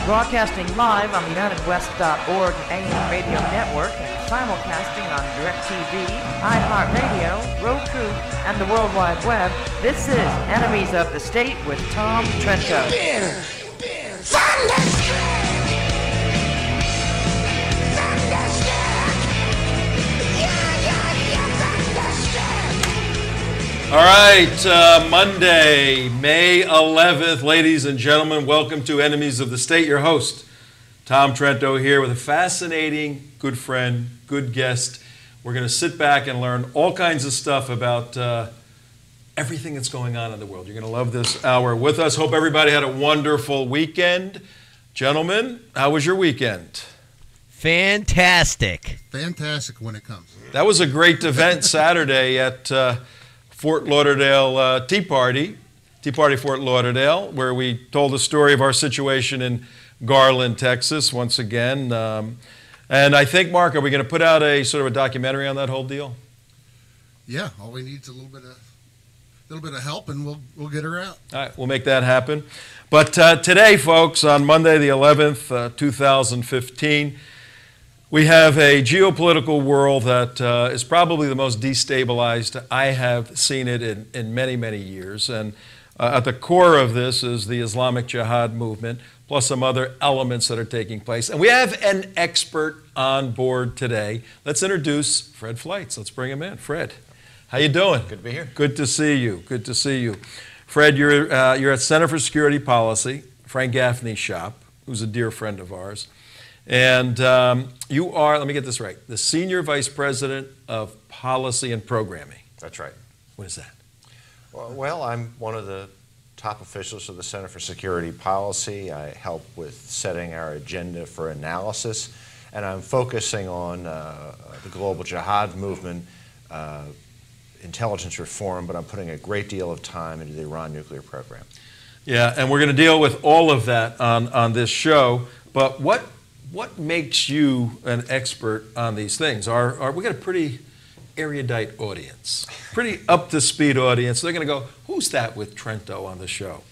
Broadcasting live on the UnitedWest.org AM radio network and simulcasting on DirecTV, iHeartRadio, Roku, and the World Wide Web, this is Enemies of the State with Tom Trento. All right, Monday, May 11th, ladies and gentlemen, welcome to Enemies of the State. Your host, Tom Trento, here with a fascinating, good friend, good guest. We're going to sit back and learn all kinds of stuff about everything that's going on in the world. You're going to love this hour with us. Hope everybody had a wonderful weekend. Gentlemen, how was your weekend? Fantastic. Fantastic when it comes. That was a great event Saturday at Fort Lauderdale Tea Party Fort Lauderdale, where we told the story of our situation in Garland, Texas, once again. And I think, Mark, are we going to put out a sort of a documentary on that whole deal? Yeah, all we need is a little bit of help, and we'll get her out. All right, we'll make that happen. But today, folks, on Monday the 11th, 2015, we have a geopolitical world that is probably the most destabilized I have seen it in many, many years. And at the core of this is the Islamic Jihad movement, plus some other elements that are taking place. And we have an expert on board today. Let's introduce Fred Fleitz. Let's bring him in. Fred, how you doing? Good to be here. Good to see you. Good to see you. Fred, you're at Center for Security Policy, Frank Gaffney's shop, who's a dear friend of ours. And you are, let me get this right, the Senior Vice President of Policy and Programming. That's right. What is that? Well, I'm one of the top officials of the Center for Security Policy. I help with setting our agenda for analysis, and I'm focusing on the global jihad movement, intelligence reform, but I'm putting a great deal of time into the Iran nuclear program. Yeah, and we're going to deal with all of that on this show, but what makes you an expert on these things? We got a pretty erudite audience, pretty up-to-speed audience. They're going to go, who's that with Trento on the show?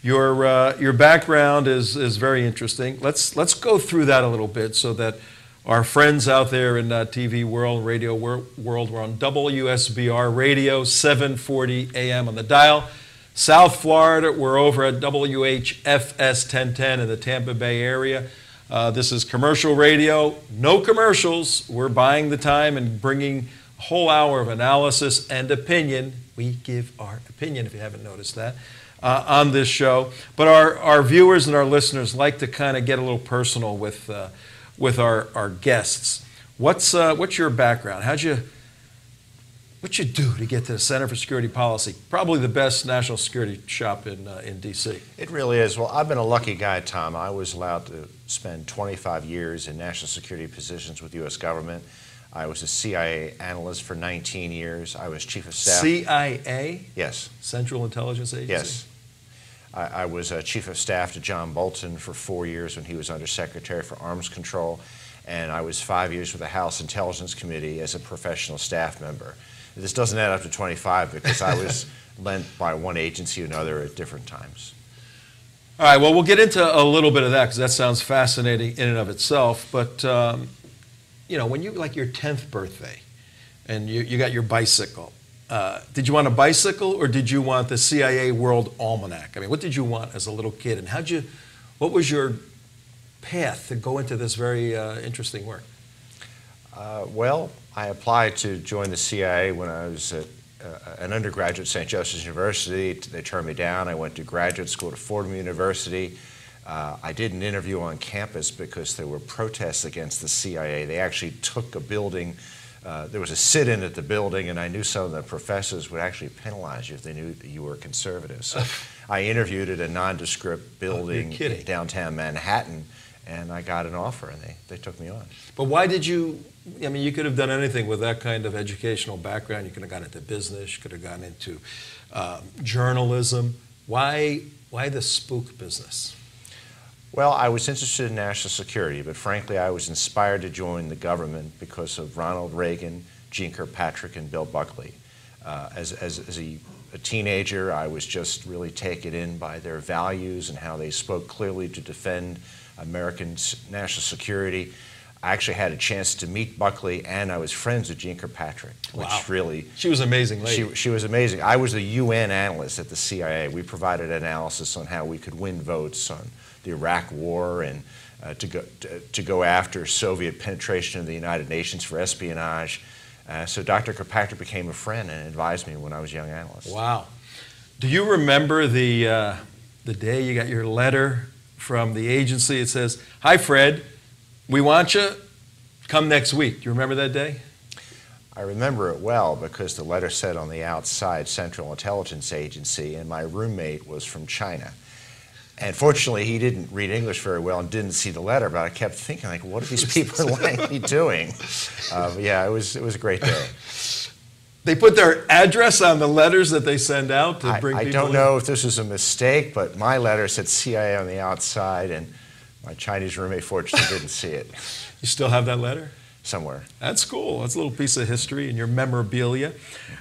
Your background is very interesting. Let's go through that a little bit so that our friends out there in TV world, radio world, we're on WSBR Radio, 740 AM on the dial. South Florida, we're over at WHFS 1010 in the Tampa Bay area. This is commercial radio, no commercials. We're buying the time and bringing a whole hour of analysis and opinion. We give our opinion, if you haven't noticed that, on this show. But our viewers and our listeners like to kind of get a little personal with our guests. What's your background? What you do to get to the Center for Security Policy? Probably the best national security shop in D.C. It really is. Well, I've been a lucky guy, Tom. I was allowed to spend 25 years in national security positions with the U.S. government. I was a CIA analyst for 19 years. I was chief of staff. CIA? Yes. Central Intelligence Agency? Yes. I was chief of staff to John Bolton for 4 years when he was Undersecretary for Arms Control, and I was 5 years with the House Intelligence Committee as a professional staff member. This doesn't add up to 25 because I was lent by one agency or another at different times. All right, well, we'll get into a little bit of that because that sounds fascinating in and of itself. But, when you, like your 10th birthday and you got your bicycle, did you want a bicycle or did you want the CIA World Almanac? I mean, what did you want as a little kid? And what was your path to go into this very interesting work? Well, I applied to join the CIA when I was an undergraduate at St. Joseph's University. They turned me down. I went to graduate school at Fordham University. I did an interview on campus because there were protests against the CIA. They actually took a building. There was a sit-in at the building, and I knew some of the professors would actually penalize you if they knew that you were conservative. So I interviewed at a nondescript building in downtown Manhattan, and I got an offer, and they took me on. But why did you, I mean, you could have done anything with that kind of educational background. You could have gone into business, you could have gone into journalism. Why the spook business? Well, I was interested in national security, but frankly, I was inspired to join the government because of Ronald Reagan, Gene Kirkpatrick, and Bill Buckley. As a a teenager, I was just really taken in by their values and how they spoke clearly to defend American national security. I actually had a chance to meet Buckley, and I was friends with Jean Kirkpatrick, which really... She was an amazing lady. She was amazing. I was the UN analyst at the CIA. We provided analysis on how we could win votes on the Iraq War and to go after Soviet penetration of the United Nations for espionage. So Dr. Kirkpatrick became a friend and advised me when I was a young analyst. Wow. Do you remember the day you got your letter from the agency? It says, "Hi, Fred. We want you. Come next week." Do you remember that day? I remember it well because the letter said on the outside Central Intelligence Agency, and my roommate was from China. And fortunately, he didn't read English very well and didn't see the letter, but I kept thinking, like, what are these people in Langley doing? Yeah, it was a great day. They put their address on the letters that they send out to bring people in? I don't know if this was a mistake, but my letter said CIA on the outside, and my Chinese roommate fortunately didn't see it. You still have that letter? Somewhere. That's cool. That's a little piece of history in your memorabilia.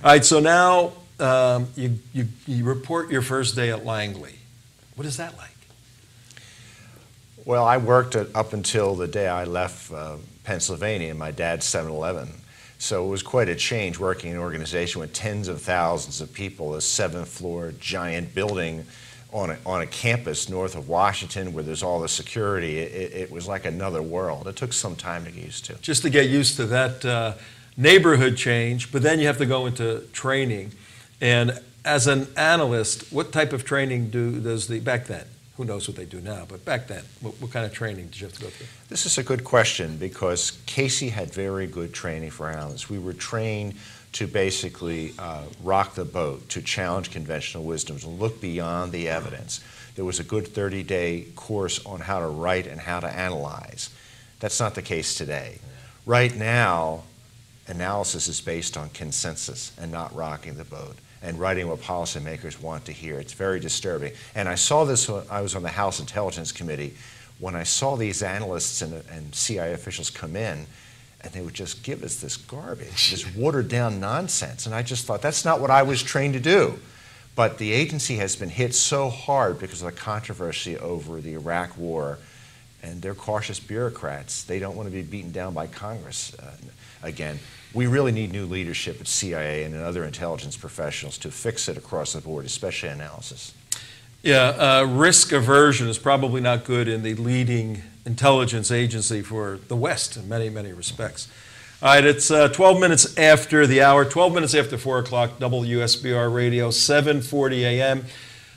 All right, so now you report your first day at Langley. What is that like? Well, I worked up until the day I left Pennsylvania in my dad's 7-Eleven. So it was quite a change working in an organization with tens of thousands of people, a 7th-floor giant building on a campus north of Washington where there's all the security. It was like another world. It took some time to get used to. Just to get used to that neighborhood change, but then you have to go into training. And as an analyst, what type of training back then? Who knows what they do now, but back then, what kind of training did you have to go through? This is a good question because Casey had very good training for analysts. We were trained to basically rock the boat, to challenge conventional wisdoms and look beyond the evidence. There was a good 30-day course on how to write and how to analyze. That's not the case today. Right now, analysis is based on consensus and not rocking the boat and writing what policymakers want to hear. It's very disturbing. And I saw this when I was on the House Intelligence Committee, when I saw these analysts and CIA officials come in, and they would just give us this garbage, this watered-down nonsense. And I just thought, that's not what I was trained to do. But the agency has been hit so hard because of the controversy over the Iraq War, and they're cautious bureaucrats. They don't want to be beaten down by Congress again. We really need new leadership at CIA and in other intelligence professionals to fix it across the board, especially analysis. Yeah, risk aversion is probably not good in the leading intelligence agency for the West in many, many respects. All right, it's 12 minutes after the hour, 12 minutes after 4 o'clock, WSBR Radio, 7:40 a.m.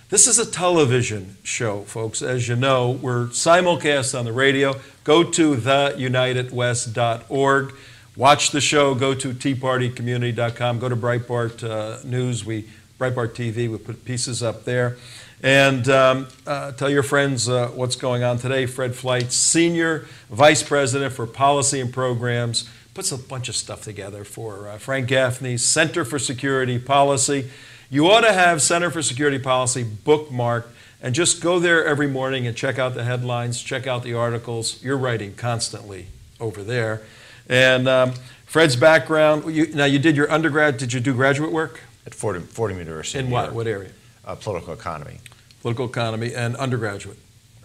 This is a television show, folks. As you know, we're simulcast on the radio. Go to theunitedwest.org. Watch the show. Go to teapartycommunity.com. Go to Breitbart News. Breitbart TV. We put pieces up there. And tell your friends what's going on today. Fred Fleitz, Senior Vice President for Policy and Programs, puts a bunch of stuff together for Frank Gaffney's Center for Security Policy. You ought to have Center for Security Policy bookmarked and just go there every morning and check out the headlines, check out the articles. You're writing constantly over there. And Fred's background, now you did your undergrad, did you do graduate work? At Fordham University. In what area? Political economy. Political economy and undergraduate?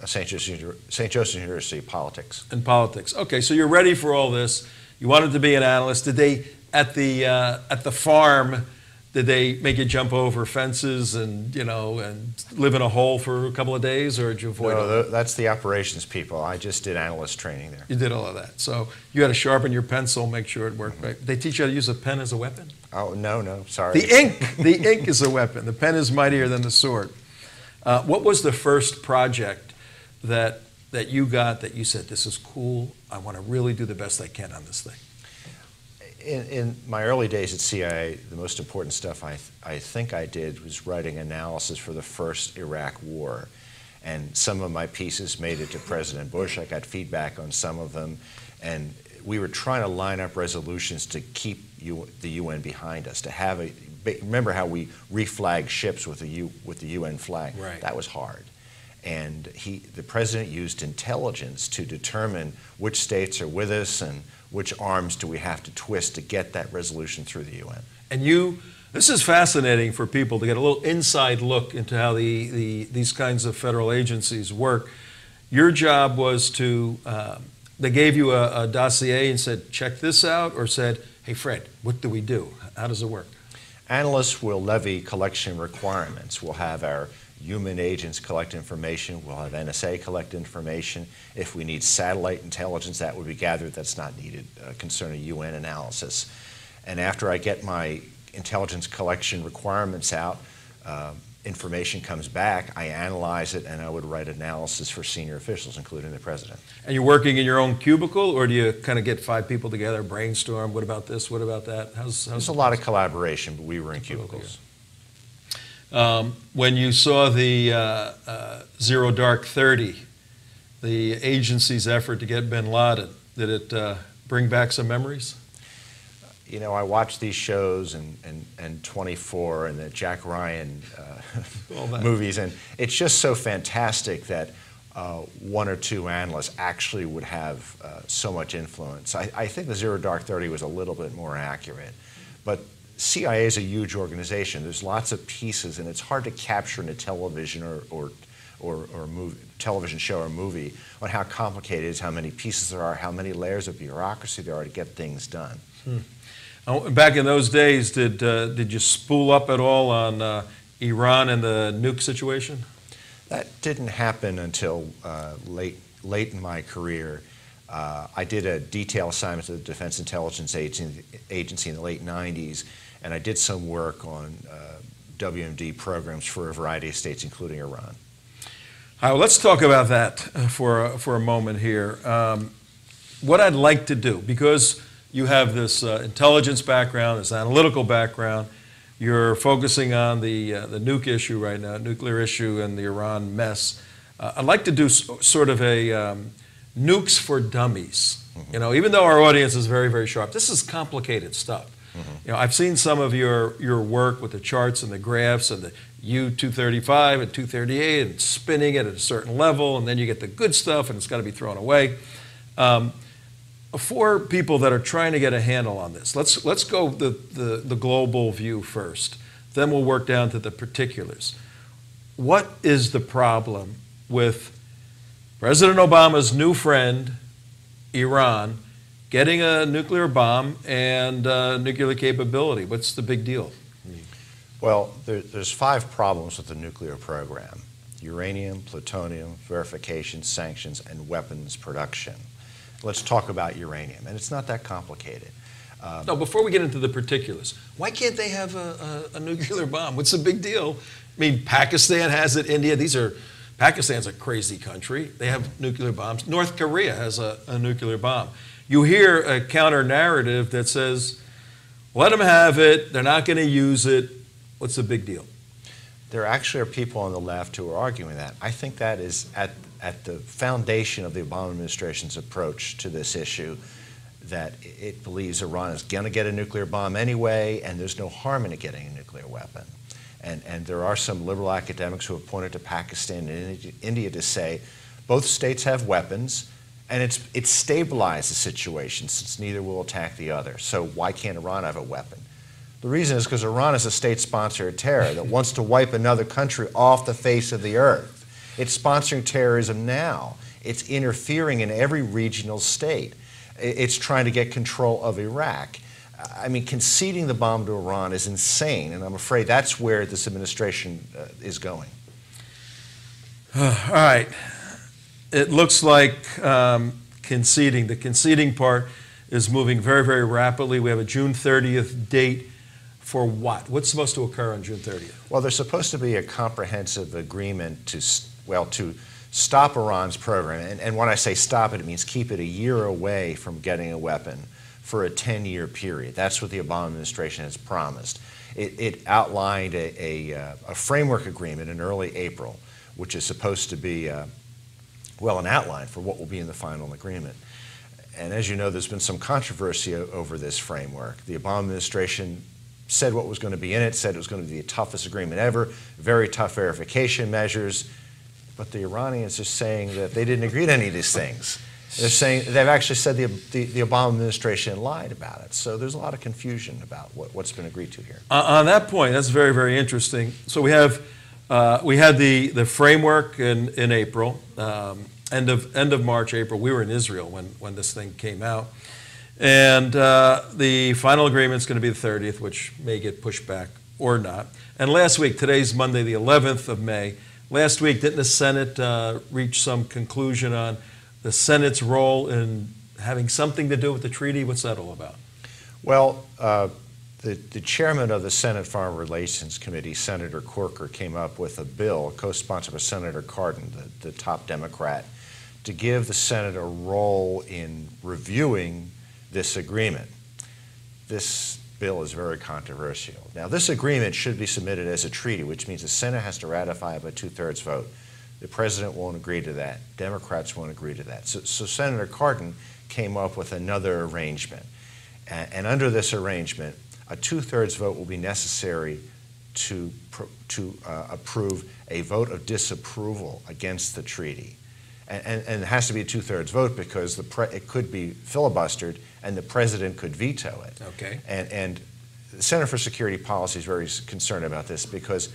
St. Joseph's University, politics. And politics. Okay, so you're ready for all this. You wanted to be an analyst. Did they, at the farm, did they make you jump over fences and, and live in a hole for a couple of days, or did you avoid it? No, that's the operations people. I just did analyst training there. You did all of that. So you had to sharpen your pencil, make sure it worked. Right? They teach you how to use a pen as a weapon? Oh, no, sorry. The ink is a weapon. The pen is mightier than the sword. What was the first project that you got that you said, this is cool, I want to really do the best I can on this thing? In my early days at CIA, the most important stuff I think I did was writing analysis for the first Iraq War. And some of my pieces made it to President Bush. I got feedback on some of them. And we were trying to line up resolutions to keep the UN behind us, to have remember how we reflagged ships with the UN flag? Right. That was hard. And the president used intelligence to determine which states are with us and which arms do we have to twist to get that resolution through the UN. And you This is fascinating for people to get a little inside look into how these kinds of federal agencies work. Your job was to, they gave you a dossier and said, check this out, or said, hey, Fred, what do we do? How does it work? Analysts will levy collection requirements. We'll have our human agents collect information. We'll have NSA collect information. If we need satellite intelligence, that would be gathered. That's not needed concerning UN analysis. And after I get my intelligence collection requirements out, information comes back, I analyze it, and I would write analysis for senior officials, including the president. And you're working in your own cubicle, or do you kind of get 5 people together, brainstorm, what about this, what about that? There's a lot of collaboration, but we were in cubicles. When you saw the Zero Dark 30, the agency's effort to get bin Laden, did it bring back some memories? You know, I watched these shows and 24 and the Jack Ryan movies, and it's just so fantastic that 1 or 2 analysts actually would have so much influence. I think the Zero Dark 30 was a little bit more accurate, but CIA is a huge organization. There's lots of pieces, and it's hard to capture in a television or movie, television show or movie on how complicated it is, how many pieces there are, how many layers of bureaucracy there are to get things done. Back in those days, did you spool up at all on Iran and the nuke situation? That didn't happen until late in my career. I did a detail assignment to the Defense Intelligence Agency in the late 90s, and I did some work on WMD programs for a variety of states, including Iran. All right, well, let's talk about that for a moment here. What I'd like to do, because you have this intelligence background, this analytical background, you're focusing on the nuke issue right now, nuclear issue and the Iran mess. I'd like to do sort of a nukes for dummies. You know, even though our audience is very, very sharp, this is complicated stuff. You know, I've seen some of your work with the charts and the graphs and the U-235 and 238 and spinning it at a certain level, and then you get the good stuff and it's got to be thrown away. For people that are trying to get a handle on this, let's go the global view first. Then we'll work down to the particulars. What is the problem with President Obama's new friend, Iran, getting a nuclear bomb and nuclear capability? What's the big deal? Well, there's 5 problems with the nuclear program: uranium, plutonium, verification, sanctions, and weapons production. Let's talk about uranium, and it's not that complicated. No, before we get into the particulars, why can't they have a nuclear bomb? What's the big deal? I mean, Pakistan has it, India, Pakistan's a crazy country. They have nuclear bombs. North Korea has a nuclear bomb. You hear a counter-narrative that says, let them have it, they're not going to use it. What's the big deal? There actually are people on the left who are arguing that. I think that is at the foundation of the Obama administration's approach to this issue, that it believes Iran is going to get a nuclear bomb anyway, and there's no harm in it getting a nuclear weapon. And there are some liberal academics who have pointed to Pakistan and India to say both states have weapons, and it's stabilized the situation since neither will attack the other. So why can't Iran have a weapon? The reason is because Iran is a state sponsor of terror that wants to wipe another country off the face of the earth. It's sponsoring terrorism now. It's interfering in every regional state. It's trying to get control of Iraq. I mean, conceding the bomb to Iran is insane, and I'm afraid that's where this administration is going. All right. It looks like conceding. The conceding part is moving very, very rapidly. We have a June 30th date for what? What's supposed to occur on June 30th? Well, there's supposed to be a comprehensive agreement to stop Iran's program. And when I say stop it, it means keep it a year away from getting a weapon for a 10-year period. That's what the Obama administration has promised. It outlined a framework agreement in early April, which is supposed to be, an outline for what will be in the final agreement. And as you know, there's been some controversy over this framework. The Obama administration said what was going to be in it, said it was going to be the toughest agreement ever, very tough verification measures, but the Iranians are saying that they didn't agree to any of these things. They're saying they've actually said the Obama administration lied about it. So there's a lot of confusion about what's been agreed to here. On that point, that's very, very interesting. So we had the framework in April, end of March, April. We were in Israel when this thing came out, and the final agreement is going to be the 30th, which may get pushed back or not. And last week, today's Monday, the 11th of May. Last week, didn't the Senate reach some conclusion on the Senate's role in having something to do with the treaty? What's that all about? Well, the chairman of the Senate Foreign Relations Committee, Senator Corker, came up with a bill, co-sponsored by Senator Cardin, the top Democrat, to give the Senate a role in reviewing this agreement. This bill is very controversial. Now, this agreement should be submitted as a treaty, which means the Senate has to ratify it by 2/3 vote. The president won't agree to that. Democrats won't agree to that. So Senator Cardin came up with another arrangement. And under this arrangement, a 2/3 vote will be necessary to approve a vote of disapproval against the treaty. And it has to be a 2/3 vote because it could be filibustered and the president could veto it. Okay. And the Center for Security Policy is very concerned about this because,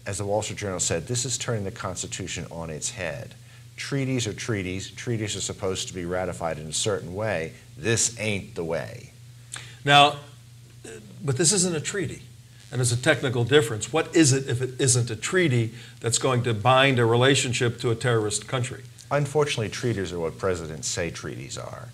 as the Wall Street Journal said, this is turning the Constitution on its head. Treaties are treaties. Treaties are supposed to be ratified in a certain way. This ain't the way. Now, but this isn't a treaty, and there's a technical difference. What is it if it isn't a treaty that's going to bind a relationship to a terrorist country? Unfortunately, treaties are what presidents say treaties are,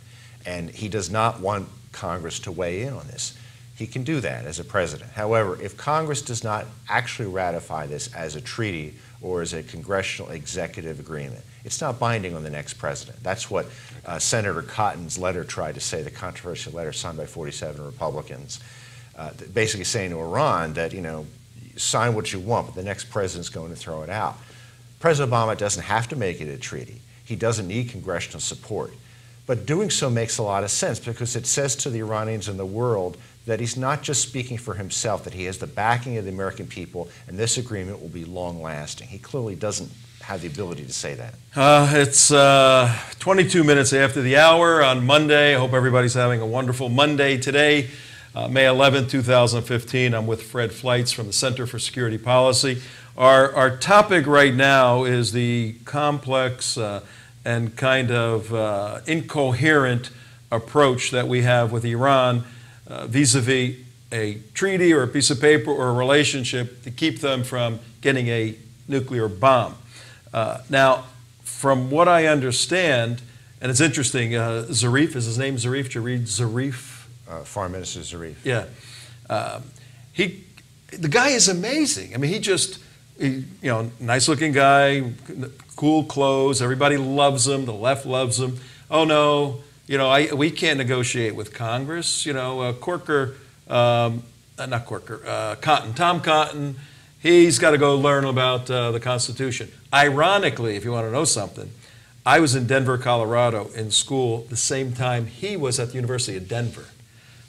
and he does not want Congress to weigh in on this. He can do that as a president. However, if Congress does not actually ratify this as a treaty or as a congressional executive agreement, it's not binding on the next president. That's what Senator Cotton's letter tried to say, the controversial letter signed by 47 Republicans, basically saying to Iran that, sign what you want, but the next president's going to throw it out. President Obama doesn't have to make it a treaty. He doesn't need congressional support. But doing so makes a lot of sense because it says to the Iranians and the world that he's not just speaking for himself, that he has the backing of the American people, and this agreement will be long-lasting. He clearly doesn't have the ability to say that. It's 22 minutes after the hour on Monday. I hope everybody's having a wonderful Monday today, May 11, 2015. I'm with Fred Fleitz from the Center for Security Policy. Our topic right now is the complex and kind of incoherent approach that we have with Iran vis-a-vis a treaty or a piece of paper or a relationship to keep them from getting a nuclear bomb. Now, from what I understand, and it's interesting, Zarif, is his name Zarif? Did you read Zarif? Foreign Minister Zarif. Yeah. The guy is amazing. I mean, nice looking guy, cool clothes, everybody loves him, the left loves him. Oh no, we can't negotiate with Congress. Tom Cotton, he's got to go learn about the Constitution. Ironically, if you want to know something, I was in Denver, Colorado in school the same time he was at the University of Denver.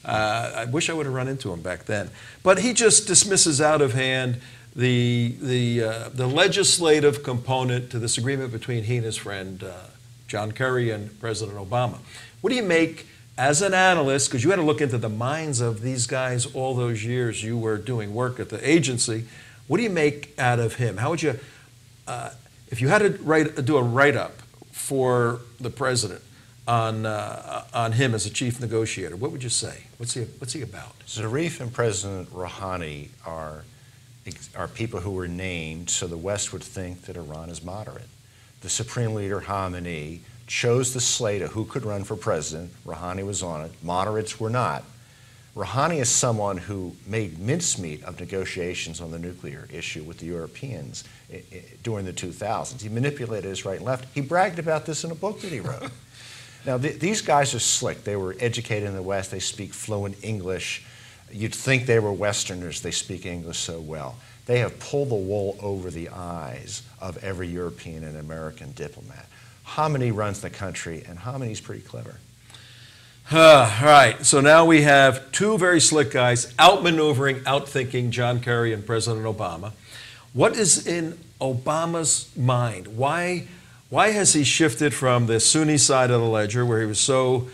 I wish I would have run into him back then. But he just dismisses out of hand the legislative component to this agreement between he and his friend John Kerry and President Obama. What do you make as an analyst, because you had to look into the minds of these guys all those years you were doing work at the agency, what do you make out of him? How would you, if you had to do a write-up for the president on him as a chief negotiator, what would you say? What's he about? Zarif and President Rouhani are people who were named so the West would think that Iran is moderate. The Supreme Leader Khamenei chose the slate of who could run for president. Rouhani was on it. Moderates were not. Rouhani is someone who made mincemeat of negotiations on the nuclear issue with the Europeans during the 2000s. He manipulated his right and left. He bragged about this in a book that he wrote. Now, these guys are slick. They were educated in the West. They speak fluent English. You'd think they were Westerners. They speak English so well. They have pulled the wool over the eyes of every European and American diplomat. Khamenei runs the country, and Khamenei's pretty clever. All right, so now we have two very slick guys outmaneuvering, outthinking John Kerry and President Obama. What is in Obama's mind? Why Why has he shifted from the Sunni side of the ledger, where he was so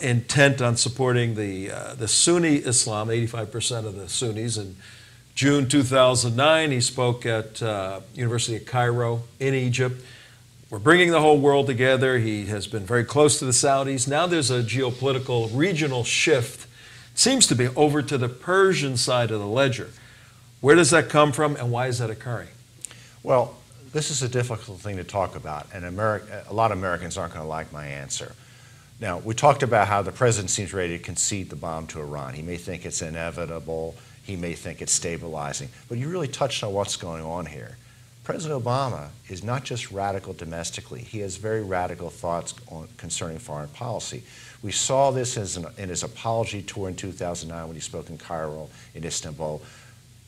intent on supporting the Sunni Islam, 85% of the Sunnis? In June 2009, he spoke at University of Cairo in Egypt. We're bringing the whole world together. He has been very close to the Saudis. Now there's a geopolitical regional shift, seems to be over to the Persian side of the ledger. Where does that come from, and why is that occurring? Well, this is a difficult thing to talk about, and a lot of Americans aren't going to like my answer. Now, we talked about how the president seems ready to concede the bomb to Iran. He may think it's inevitable. He may think it's stabilizing. But you really touched on what's going on here. President Obama is not just radical domestically. He has very radical thoughts concerning foreign policy. We saw this in his apology tour in 2009 when he spoke in Cairo, in Istanbul,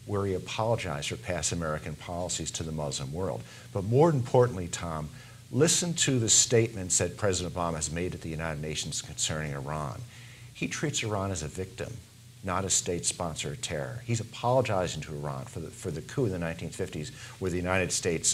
where he apologized for past American policies to the Muslim world. But more importantly, Tom, listen to the statements that President Obama has made at the United Nations concerning Iran. He treats Iran as a victim, not a state sponsor of terror. He's apologizing to Iran for the coup in the 1950s where the United States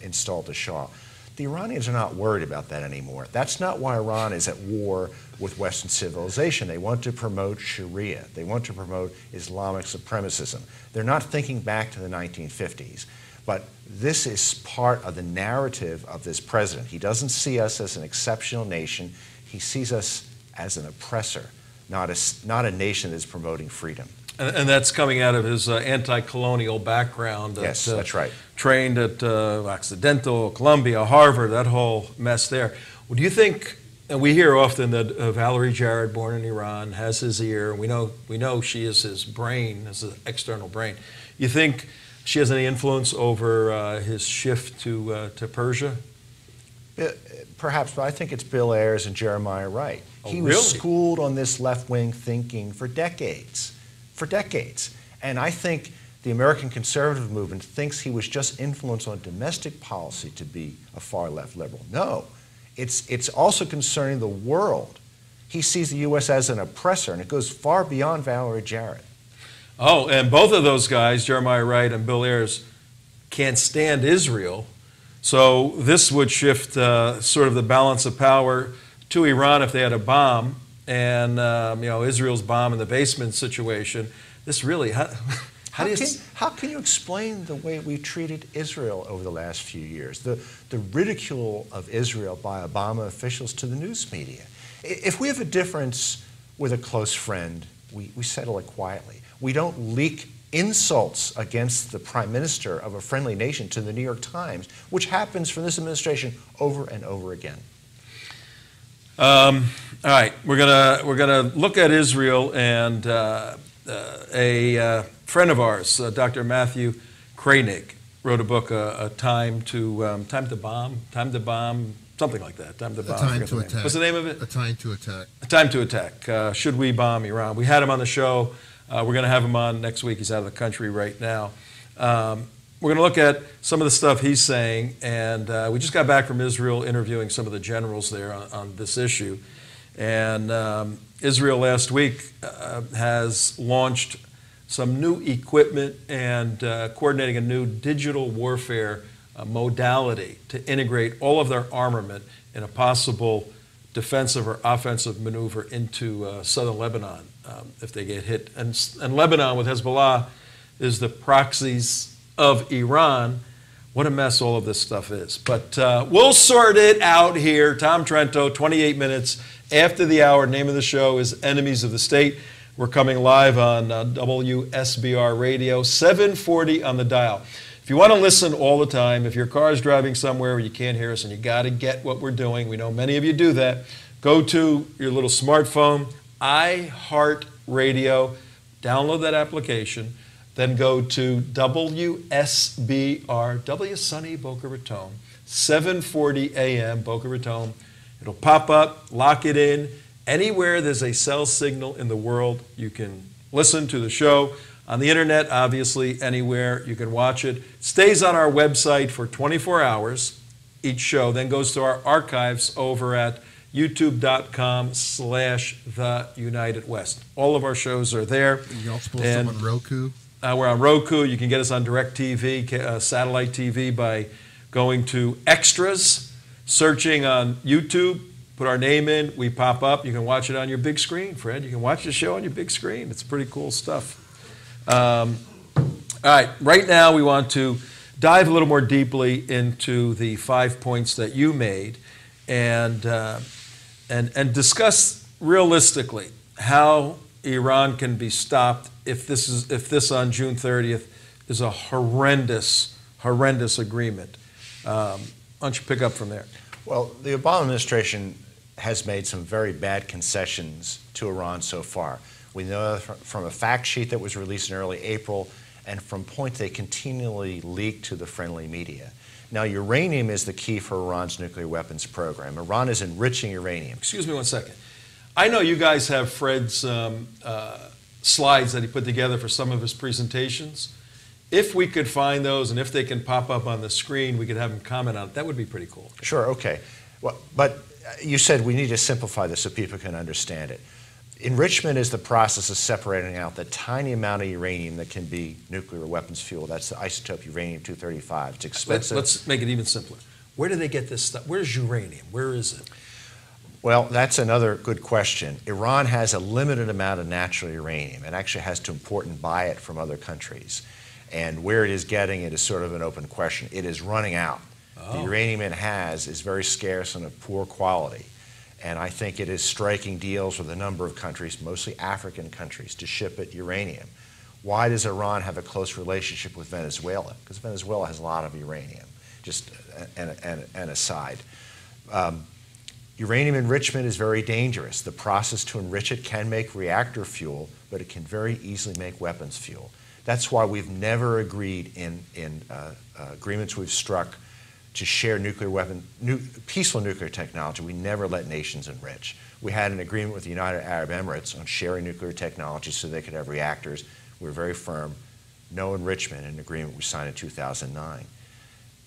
installed the Shah. The Iranians are not worried about that anymore. That's not why Iran is at war with Western civilization. They want to promote Sharia. They want to promote Islamic supremacism. They're not thinking back to the 1950s. But this is part of the narrative of this president. He doesn't see us as an exceptional nation. He sees us as an oppressor, not a nation that's promoting freedom. And that's coming out of his anti-colonial background. Yes, that's right. Trained at Occidental, Columbia, Harvard, that whole mess there. Well, do you think, and we hear often that Valerie Jarrett, born in Iran, has his ear. We know she is his brain, as an external brain. You think she has any influence over his shift to Persia? Perhaps, but I think it's Bill Ayers and Jeremiah Wright. Oh, he was really? schooled on this left-wing thinking for decades. And I think the American conservative movement thinks he was just influenced on domestic policy to be a far-left liberal. No, it's also concerning the world. He sees the U.S. as an oppressor, and it goes far beyond Valerie Jarrett. Oh, and both of those guys, Jeremiah Wright and Bill Ayers, can't stand Israel. So this would shift sort of the balance of power to Iran if they had a bomb, and Israel's bomb in the basement situation. This really, how can you explain the way we treated Israel over the last few years? The ridicule of Israel by Obama officials to the news media. If we have a difference with a close friend, we settle it quietly. We don't leak insults against the prime minister of a friendly nation to the New York Times, which happens from this administration over and over again. All right, we're gonna look at Israel, and a friend of ours, Dr. Matthew Koenig, wrote a book, Time to Bomb, something like that. Time to Bomb. Time to Attack. What's the name of it? A Time to Attack. A Time to Attack. Should we bomb Iran? We had him on the show. We're going to have him on next week. He's out of the country right now. We're going to look at some of the stuff he's saying, and we just got back from Israel interviewing some of the generals there on this issue. And Israel last week has launched some new equipment and coordinating a new digital warfare modality to integrate all of their armament in a possible defensive or offensive maneuver into southern Lebanon if they get hit. And Lebanon with Hezbollah is the proxies of Iran. What a mess all of this stuff is. But we'll sort it out here. Tom Trento, 28 minutes after the hour. Name of the show is Enemies of the State. We're coming live on WSBR Radio, 740 on the dial. If you want to listen all the time, if your car is driving somewhere where you can't hear us and you got to get what we're doing, we know many of you do that, go to your little smartphone, iHeartRadio, download that application, then go to WSBR, W Sunny Boca Raton, 740 AM Boca Raton. It'll pop up, lock it in. Anywhere there's a cell signal in the world, you can listen to the show. On the internet, obviously, anywhere you can watch it. It stays on our website for 24 hours, each show, then goes to our archives over at youtube.com/theunitedwest. All of our shows are there. You also post them on Roku? We're on Roku. You can get us on DirecTV, satellite TV, by going to Extras, searching on YouTube, put our name in, we pop up. You can watch it on your big screen, Fred. You can watch the show on your big screen. It's pretty cool stuff. All right, right now we want to dive a little more deeply into the 5 points that you made and discuss realistically how Iran can be stopped if this on June 30th is a horrendous agreement. Why don't you pick up from there? Well, the Obama administration has made some very bad concessions to Iran so far. We know from a fact sheet that was released in early April and from points they continually leak to the friendly media. Now, uranium is the key for Iran's nuclear weapons program. Iran is enriching uranium. Excuse me one second. I know you guys have Fred's slides that he put together for some of his presentations. If we could find those and if they can pop up on the screen, we could have him comment on it. That would be pretty cool. Sure, okay. Well, but you said we need to simplify this so people can understand it. Enrichment is the process of separating out the tiny amount of uranium that can be nuclear weapons fuel. That's the isotope uranium-235. It's expensive. Let's make it even simpler. Where do they get this stuff? Where's uranium? Where is it? Well, that's another good question. Iran has a limited amount of natural uranium. It actually has to import and buy it from other countries. And where it is getting it is sort of an open question. It is running out. The uranium it has is very scarce and of poor quality. And I think it is striking deals with a number of countries, mostly African countries, to ship it uranium. Why does Iran have a close relationship with Venezuela? Because Venezuela has a lot of uranium, just an aside. Uranium enrichment is very dangerous. The process to enrich it can make reactor fuel, but it can very easily make weapons fuel. That's why we've never agreed in agreements we've struck to share peaceful nuclear technology. We never let nations enrich. We had an agreement with the United Arab Emirates on sharing nuclear technology so they could have reactors. We were very firm. No enrichment, an agreement we signed in 2009.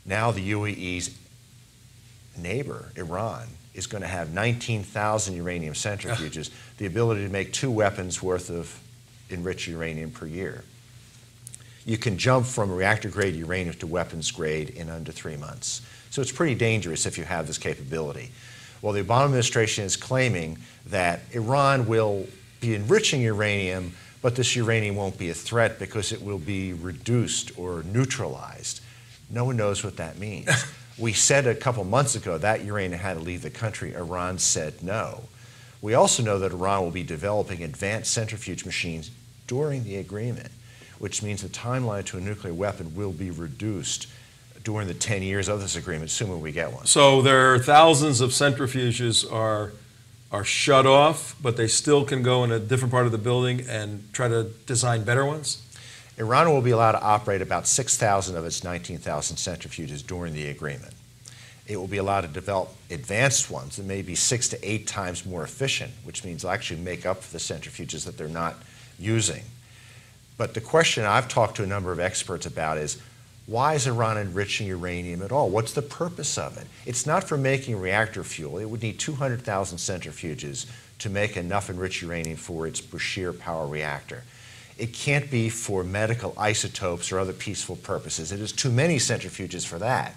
Now the UAE's neighbor, Iran, is going to have 19,000 uranium centrifuges, the ability to make 2 weapons worth of enriched uranium per year. You can jump from reactor-grade uranium to weapons-grade in under 3 months. So it's pretty dangerous if you have this capability. Well, the Obama administration is claiming that Iran will be enriching uranium, but this uranium won't be a threat because it will be reduced or neutralized. No one knows what that means. We said a couple months ago that uranium had to leave the country. Iran said no. We also know that Iran will be developing advanced centrifuge machines during the agreement, which means the timeline to a nuclear weapon will be reduced during the 10 years of this agreement, assuming we get one. So there are thousands of centrifuges are shut off, but they still can go in a different part of the building and try to design better ones? Iran will be allowed to operate about 6,000 of its 19,000 centrifuges during the agreement. It will be allowed to develop advanced ones that may be 6 to 8 times more efficient, which means they'll actually make up for the centrifuges that they're not using. But the question I've talked to a number of experts about is, why is Iran enriching uranium at all? What's the purpose of it? It's not for making reactor fuel. It would need 200,000 centrifuges to make enough enriched uranium for its Bushehr power reactor. It can't be for medical isotopes or other peaceful purposes. It is too many centrifuges for that.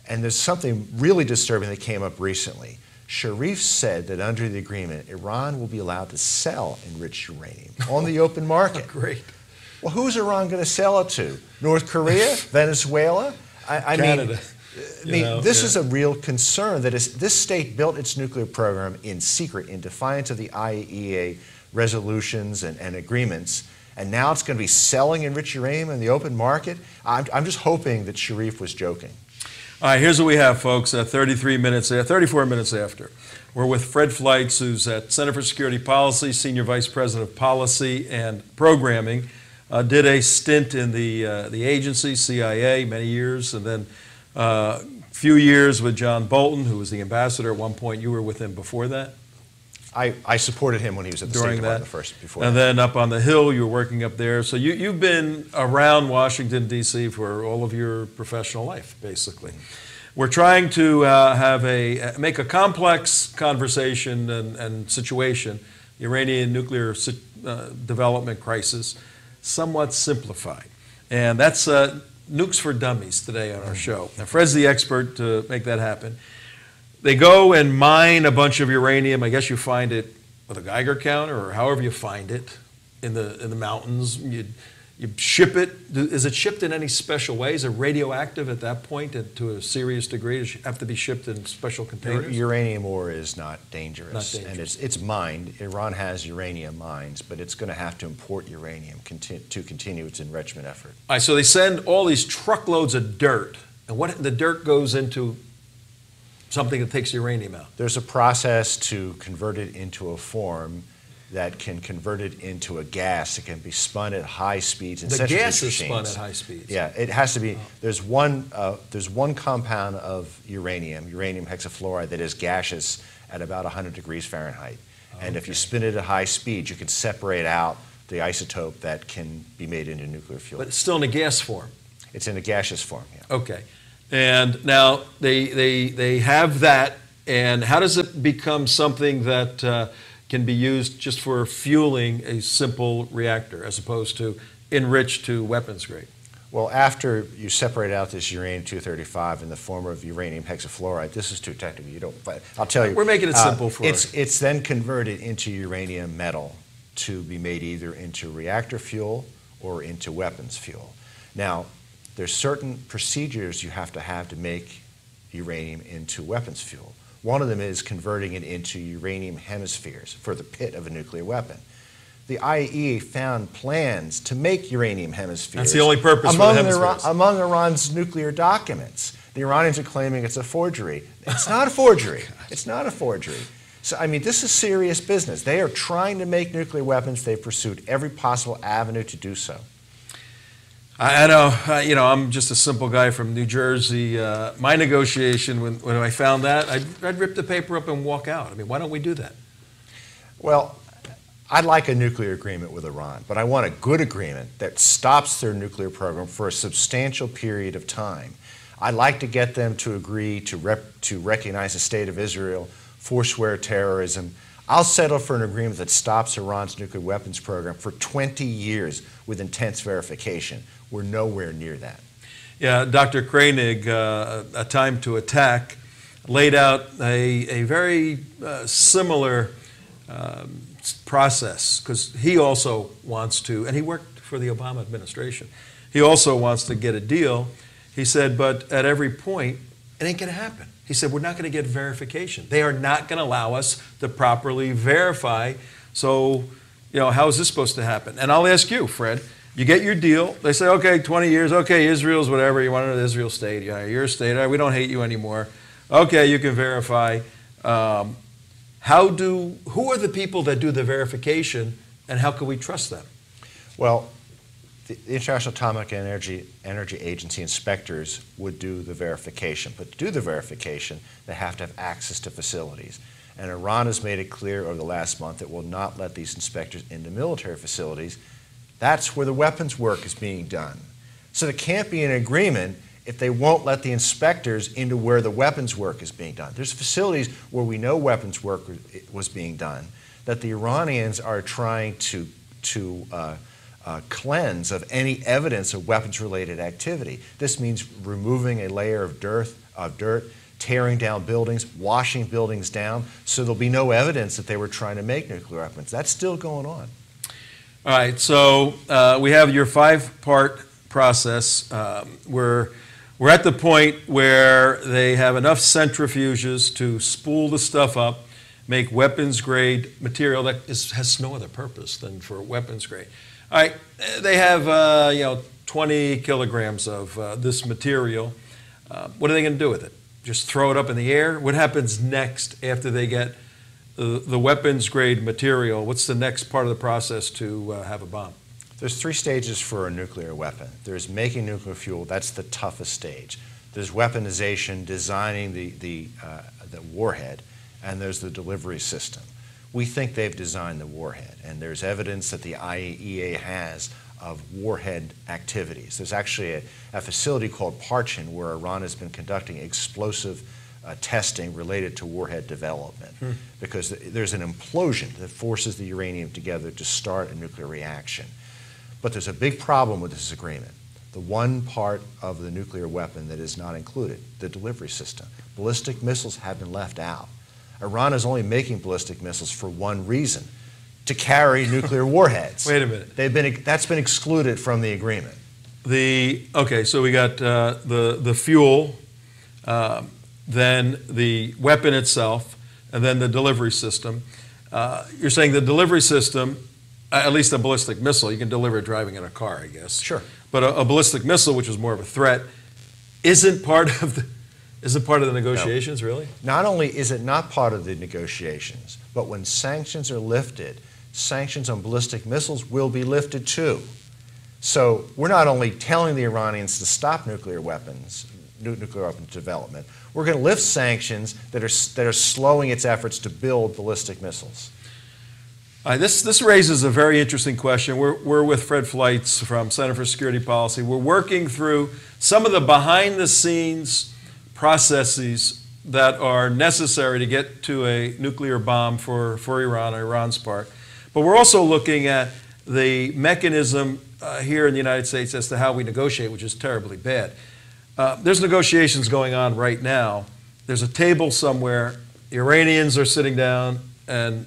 And there's something really disturbing that came up recently. Sharif said that under the agreement, Iran will be allowed to sell enriched uranium on the open market. Great. Well, who's Iran going to sell it to? North Korea? Venezuela? Canada. This is a real concern that this state built its nuclear program in secret, in defiance of the IAEA resolutions and agreements, and now it's going to be selling enriched uranium in the open market? I'm just hoping that Sharif was joking. All right, here's what we have, folks. 34 minutes after. We're with Fred Fleitz, who's at Center for Security Policy, Senior Vice President of Policy and Programming. Did a stint in the agency, CIA, many years, and then a few years with John Bolton, who was the ambassador at one point. You were with him before that? I supported him when he was at the State Department first. Before and that. then up on the Hill, you were working up there. So you've been around Washington, D.C. for all of your professional life, basically. We're trying to make a complex conversation and situation, the Iranian nuclear development crisis, somewhat simplified. And that's Nukes for Dummies today on our show. Now, Fred's the expert to make that happen. they go and mine a bunch of uranium. I guess you find it with a Geiger counter or however you find it in the mountains. You ship it. Is it shipped in any special way? Is it radioactive at that point to a serious degree? Does it have to be shipped in special containers? Uranium ore is not dangerous. Not dangerous. And it's mined. Iran has uranium mines, but it's going to have to import uranium to continue its enrichment effort. All right, so they send all these truckloads of dirt, and the dirt goes into something that takes uranium out. There's a process to convert it into a form that can convert it into a gas that can be spun at high speeds in centrifuge gas is machines. spun at high speeds. Yeah, it has to be. There's one compound of uranium hexafluoride, that is gaseous at about 100 degrees Fahrenheit. And if you spin it at high speed, you can separate out the isotope that can be made into nuclear fuel. But it's still in a gas form. It's in a gaseous form. Yeah. Okay. And now they have that, and how does it become something that can be used just for fueling a simple reactor as opposed to enriched to weapons grade? Well, after you separate out this uranium-235 in the form of uranium hexafluoride, this is too technical. I'll tell you. We're making it simple for it's then converted into uranium metal to be made either into reactor fuel or into weapons fuel. Now, there's certain procedures you have to make uranium into weapons fuel. One of them is converting it into uranium hemispheres for the pit of a nuclear weapon. The IAEA found plans to make uranium hemispheres. That's the only purpose for the hemispheres. Among Iran's nuclear documents. The Iranians are claiming it's a forgery. It's not a forgery. It's not a forgery. So, I mean, this is serious business. They are trying to make nuclear weapons. They've pursued every possible avenue to do so. I know, I'm just a simple guy from New Jersey. My negotiation, when I found that, I'd rip the paper up and walk out. I mean, why don't we do that? Well, I'd like a nuclear agreement with Iran, but I want a good agreement that stops their nuclear program for a substantial period of time. I'd like to get them to agree to recognize the state of Israel, forswear terrorism. I'll settle for an agreement that stops Iran's nuclear weapons program for 20 years with intense verification. We're nowhere near that. Yeah, Dr. Koenig, A Time to Attack, laid out a very similar process, because he also wants to, and he worked for the Obama administration, he also wants to get a deal. He said, but at every point, it ain't going to happen. He said, we're not going to get verification. They are not going to allow us to properly verify. So, how is this supposed to happen? And I'll ask you, Fred, you get your deal. They say, okay, 20 years. Okay, Israel's whatever. You want to know the Israel state. Yeah, you're a state. We don't hate you anymore. Okay, you can verify. Who are the people that do the verification, and how can we trust them? Well, the International Atomic Energy Agency inspectors would do the verification. But to do the verification, they have to have access to facilities. And Iran has made it clear over the last month it will not let these inspectors into military facilities. That's where the weapons work is being done. So there can't be an agreement if they won't let the inspectors into where the weapons work is being done. There's facilities where we know weapons work was being done that the Iranians are trying to cleanse of any evidence of weapons-related activity. This means removing a layer of dirt, tearing down buildings, washing buildings down, so there'll be no evidence that they were trying to make nuclear weapons. That's still going on. All right, so we have your 5-part process. We're at the point where they have enough centrifuges to spool the stuff up, make weapons-grade material that has no other purpose than for weapons grade. All right, they have 20 kilograms of this material. What are they going to do with it? Just throw it up in the air? What happens next after they get the weapons-grade material? What's the next part of the process to have a bomb? There's 3 stages for a nuclear weapon. There's making nuclear fuel. That's the toughest stage. There's weaponization, designing the warhead, and there's the delivery system. We think they've designed the warhead, and there's evidence that the IAEA has of warhead activities. There's actually a facility called Parchin where Iran has been conducting explosive testing related to warhead development because there's an implosion that forces the uranium together to start a nuclear reaction. But there's a big problem with this agreement. the one part of the nuclear weapon that is not included, the delivery system. Ballistic missiles have been left out. Iran is only making ballistic missiles for one reason, to carry nuclear warheads. Wait a minute. That's been excluded from the agreement. Okay, so we got the fuel, then the weapon itself, and then the delivery system. You're saying the delivery system, at least a ballistic missile, you can deliver it driving in a car, I guess. Sure. But a ballistic missile, which is more of a threat, isn't part of the negotiations, No. really? Not only is it not part of the negotiations, but when sanctions are lifted, sanctions on ballistic missiles will be lifted too. So we're not only telling the Iranians to stop nuclear weapons development, we're going to lift sanctions that are slowing its efforts to build ballistic missiles. This raises a very interesting question. We're with Fred Fleitz from Center for Security Policy. We're working through some of the behind-the-scenes processes that are necessary to get to a nuclear bomb for Iran on Iran's part. But we're also looking at the mechanism here in the United States as to how we negotiate, which is terribly bad. There's negotiations going on right now. There's a table somewhere. The Iranians are sitting down, and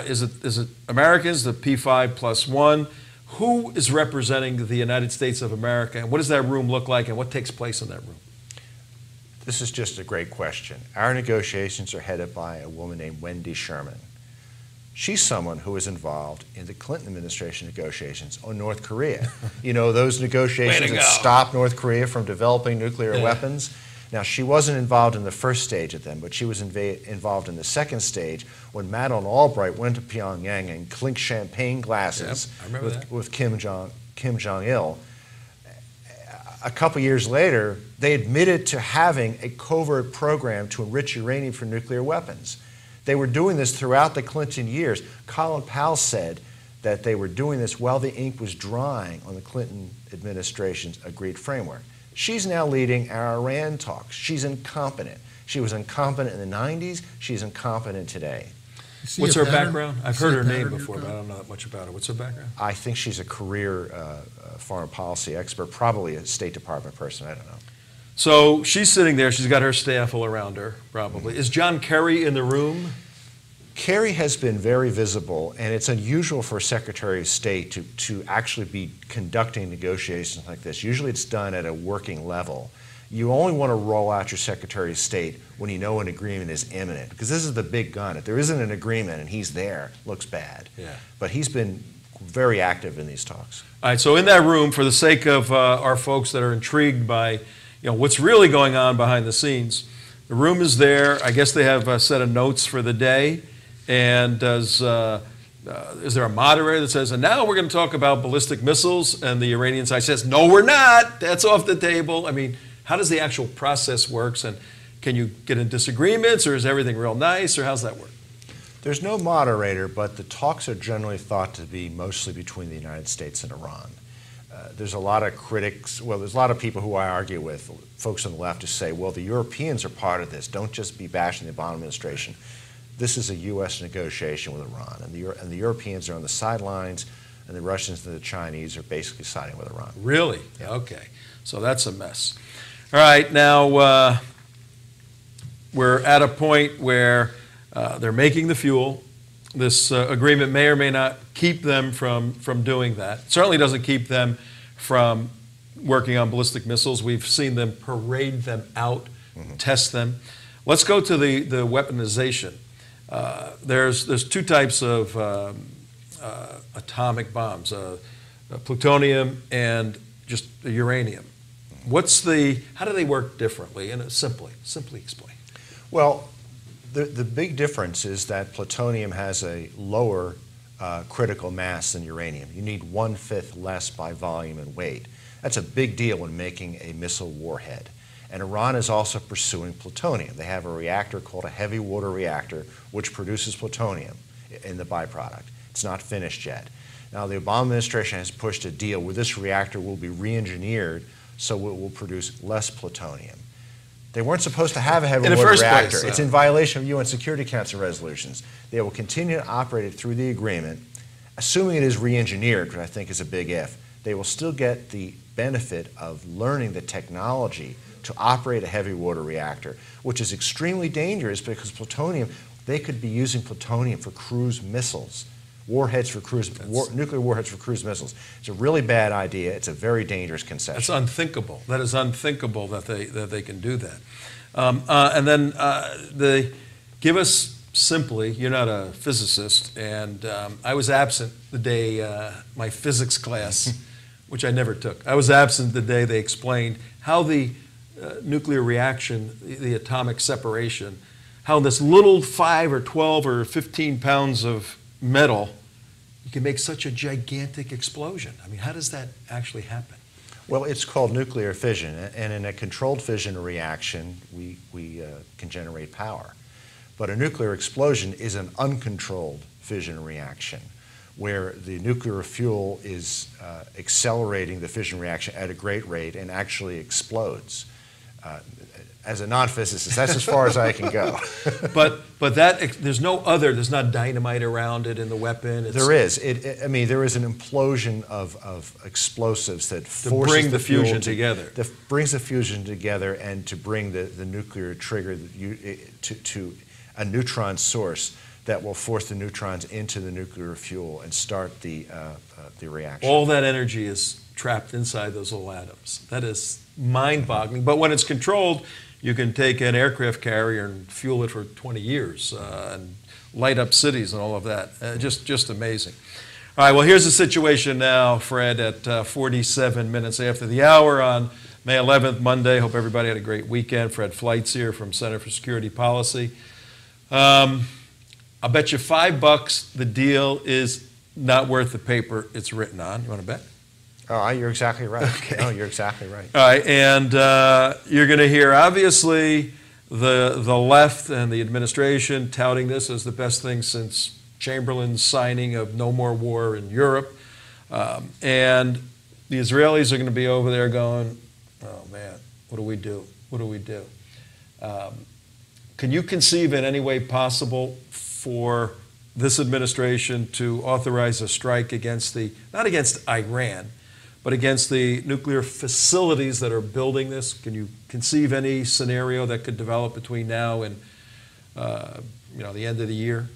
is it Americans, the P5+1? Who is representing the United States of America, and what does that room look like, and what takes place in that room? This is just a great question. Our negotiations are headed by a woman named Wendy Sherman. She's someone who was involved in the Clinton administration negotiations on North Korea. You know, those negotiations that stopped North Korea from developing nuclear weapons. Now, she wasn't involved in the first stage of them, but she was involved in the second stage when Madeleine Albright went to Pyongyang and clinked champagne glasses with Kim Jong-il. A couple years later, they admitted to having a covert program to enrich uranium for nuclear weapons. They were doing this throughout the Clinton years. Colin Powell said that they were doing this while the ink was drying on the Clinton administration's agreed framework. She's now leading our Iran talks. She's incompetent. She was incompetent in the 90s. She's incompetent today. What's her background? I've heard her name before, but I don't know that much about her. What's her background? I think she's a career foreign policy expert, probably a State Department person. I don't know. So she's sitting there. She's got her staff all around her, probably. Is John Kerry in the room? Kerry has been very visible, and it's unusual for a Secretary of State to actually be conducting negotiations like this. Usually it's done at a working level. You only want to roll out your Secretary of State when you know an agreement is imminent, because this is the big gun. If there isn't an agreement and he's there, it looks bad. Yeah. But he's been very active in these talks. All right, so in that room, for the sake of our folks that are intrigued by what's really going on behind the scenes, the room is there. I guess they have a set of notes for the day. And is there a moderator that says, and now we're going to talk about ballistic missiles, and the Iranian side says, no, we're not. That's off the table. I mean, how does the actual process work? And can you get in disagreements, or is everything real nice, or how's that work? There's no moderator, but the talks are generally thought to be mostly between the United States and Iran. There's a lot of critics, well, there's a lot of people who I argue with, folks on the left who say, well, the Europeans are part of this. Don't just be bashing the Obama administration. This is a U.S. negotiation with Iran, and the Europeans are on the sidelines, and the Russians and the Chinese are basically siding with Iran. Really? Yeah. Okay. So that's a mess. All right. Now, we're at a point where they're making the fuel. This agreement may or may not keep them from doing that. It certainly doesn't keep them from working on ballistic missiles. We've seen them parade them out, test them. Let's go to the weaponization. There's two types of atomic bombs, plutonium and just uranium. How do they work differently? And simply explain. Well, the big difference is that plutonium has a lower critical mass than uranium. You need 1/5 less by volume and weight. That's a big deal when making a missile warhead. And Iran is also pursuing plutonium. They have a reactor called a heavy water reactor, which produces plutonium in the byproduct. It's not finished yet. Now, the Obama administration has pushed a deal where this reactor will be re-engineered so it will produce less plutonium. They weren't supposed to have a heavy water reactor. It's in violation of UN Security Council resolutions. They will continue to operate it through the agreement, assuming it is re-engineered, which I think is a big if. They will still get the benefit of learning the technology to operate a heavy water reactor, which is extremely dangerous because plutonium, they could be using plutonium for cruise missiles, warheads for nuclear warheads for cruise missiles. It's a really bad idea. It's a very dangerous concession. It's unthinkable. That is unthinkable that they can do that. And then give us simply, you're not a physicist, and I was absent the day my physics class, which I never took. I was absent the day they explained how the nuclear reaction, the atomic separation, how this little 5 or 12 or 15 pounds of metal, you can make such a gigantic explosion. I mean, how does that actually happen? Well, it's called nuclear fission, and in a controlled fission reaction, we can generate power. But a nuclear explosion is an uncontrolled fission reaction, where the nuclear fuel is accelerating the fission reaction at a great rate and actually explodes. As a non-physicist, that's as far as I can go. but there's not dynamite around it in the weapon. There is. There is an implosion of explosives that forces bring the fusion together. That brings the fusion together and to bring the nuclear trigger to a neutron source that will force the neutrons into the nuclear fuel and start the reaction. All that energy is trapped inside those little atoms. That is mind-boggling. But when it's controlled, you can take an aircraft carrier and fuel it for 20 years and light up cities and all of that. Just amazing. All right, well, here's the situation now, Fred, at 47 minutes after the hour on May 11th, Monday. Hope everybody had a great weekend. Fred Fleitz here from Center for Security Policy. I'll bet you $5 the deal is not worth the paper it's written on. You want to bet? Oh, you're exactly right. Okay. No, you're exactly right. All right, and you're going to hear, obviously, the left and the administration touting this as the best thing since Chamberlain's signing of no more war in Europe. And the Israelis are going to be over there going, oh, man, what do we do? What do we do? Can you conceive in any way possible for this administration to authorize a strike against not against Iran, but against the nuclear facilities that are building this? Can you conceive any scenario that could develop between now and the end of the year?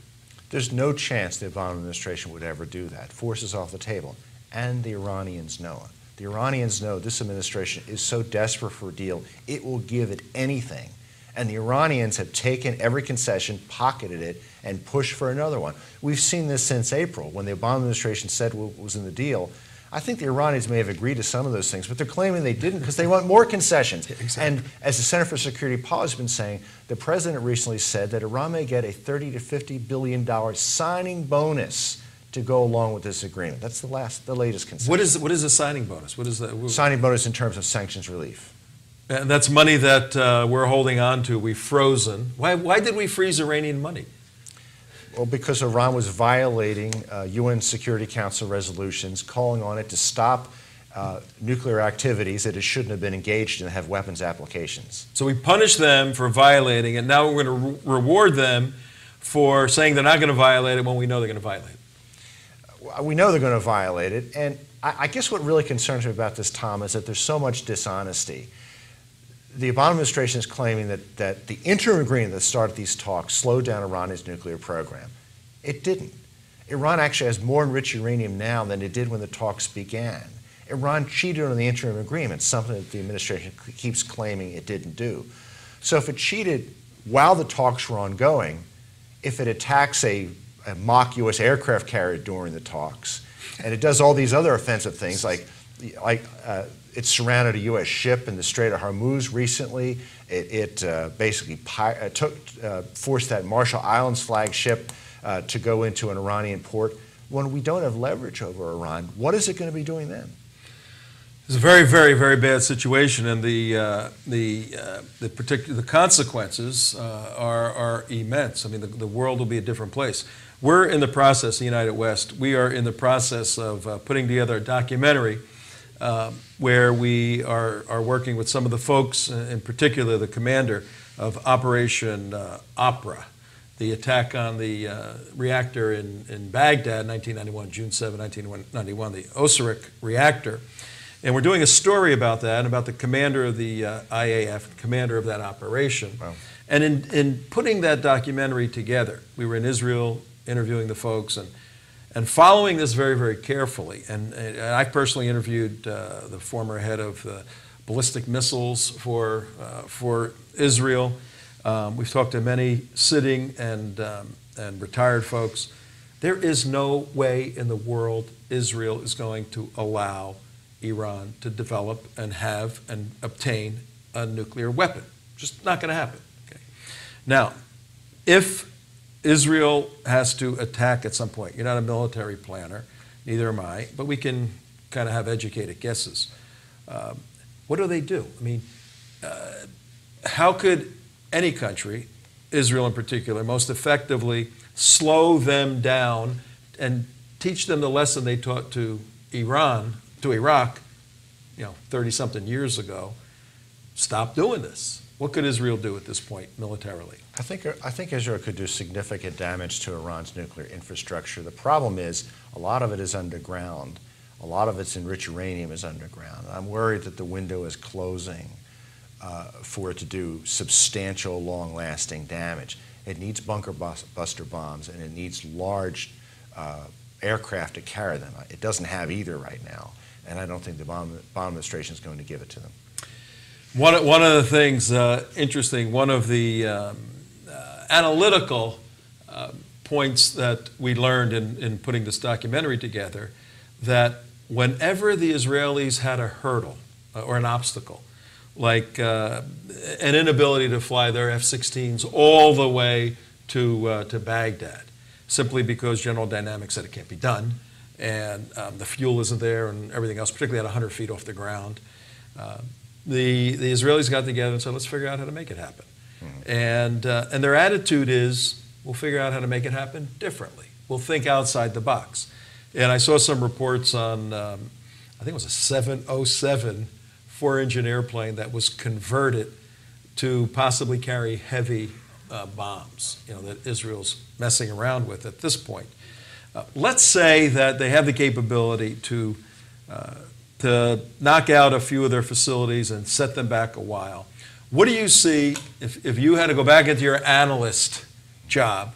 There's no chance the Obama administration would ever do that. Force is off the table. And the Iranians know it. The Iranians know this administration is so desperate for a deal, it will give it anything. And the Iranians have taken every concession, pocketed it, and pushed for another one. We've seen this since April, when the Obama administration said what was in the deal. I think the Iranians may have agreed to some of those things, but they're claiming they didn't because they want more concessions. Exactly. And as the Center for Security Policy has been saying, the president recently said that Iran may get a $30 to $50 billion signing bonus to go along with this agreement. That's the latest concession. What is a signing bonus? What is that? Signing bonus in terms of sanctions relief. And that's money that we're holding on to. We've frozen. Why did we freeze Iranian money? Well, because Iran was violating UN Security Council resolutions, calling on it to stop nuclear activities that it shouldn't have been engaged in and have weapons applications. So we punished them for violating it. Now we're going to reward them for saying they're not going to violate it when we know they're going to violate it. We know they're going to violate it. And I guess what really concerns me about this, Tom, is that there's so much dishonesty. The Obama administration is claiming that the interim agreement that started these talks slowed down Iran's nuclear program. It didn't. Iran actually has more enriched uranium now than it did when the talks began. Iran cheated on the interim agreement, something that the administration keeps claiming it didn't do. So if it cheated while the talks were ongoing, if it attacks a mock U.S. aircraft carrier during the talks, and it does all these other offensive things like it surrounded a U.S. ship in the Strait of Hormuz recently. It basically forced that Marshall Islands flag ship to go into an Iranian port. When we don't have leverage over Iran, what is it going to be doing then? It's a very, very, very bad situation, and the consequences are immense. I mean, the world will be a different place. We're in the process, the United West, we are in the process of putting together a documentary where we are working with some of the folks, in particular the commander of Operation Opera, the attack on the reactor in Baghdad, 1991, June 7, 1991, the Osirak reactor. And we're doing a story about that, about the commander of the IAF, commander of that operation. Wow. And in putting that documentary together, we were in Israel interviewing the folks and following this very, very carefully. And I personally interviewed the former head of Ballistic Missiles for Israel. We've talked to many sitting and retired folks. There is no way in the world Israel is going to allow Iran to develop and have and obtain a nuclear weapon. Just not going to happen. Okay. Now, if Israel has to attack at some point, you're not a military planner, neither am I, but we can kind of have educated guesses. What do they do? I mean, how could any country, Israel in particular, most effectively slow them down and teach them the lesson they taught to Iraq, 30-something years ago? Stop doing this. What could Israel do at this point militarily? I think Israel could do significant damage to Iran's nuclear infrastructure. The problem is a lot of it is underground. A lot of its enriched uranium is underground. I'm worried that the window is closing for it to do substantial, long-lasting damage. It needs bunker buster bombs, and it needs large aircraft to carry them. It doesn't have either right now, and I don't think the Obama administration is going to give it to them. One of the things interesting, one of the analytical points that we learned in putting this documentary together, that whenever the Israelis had a hurdle or an obstacle, like an inability to fly their F-16s all the way to Baghdad, simply because General Dynamics said it can't be done, and the fuel isn't there and everything else, particularly at 100 feet off the ground, the Israelis got together and said, let's figure out how to make it happen. Mm-hmm. And their attitude is, we'll figure out how to make it happen differently. We'll think outside the box. And I saw some reports on, I think it was a 707 four-engine airplane that was converted to possibly carry heavy bombs, that Israel's messing around with at this point. Let's say that they have the capability to knock out a few of their facilities and set them back a while. What do you see if you had to go back into your analyst job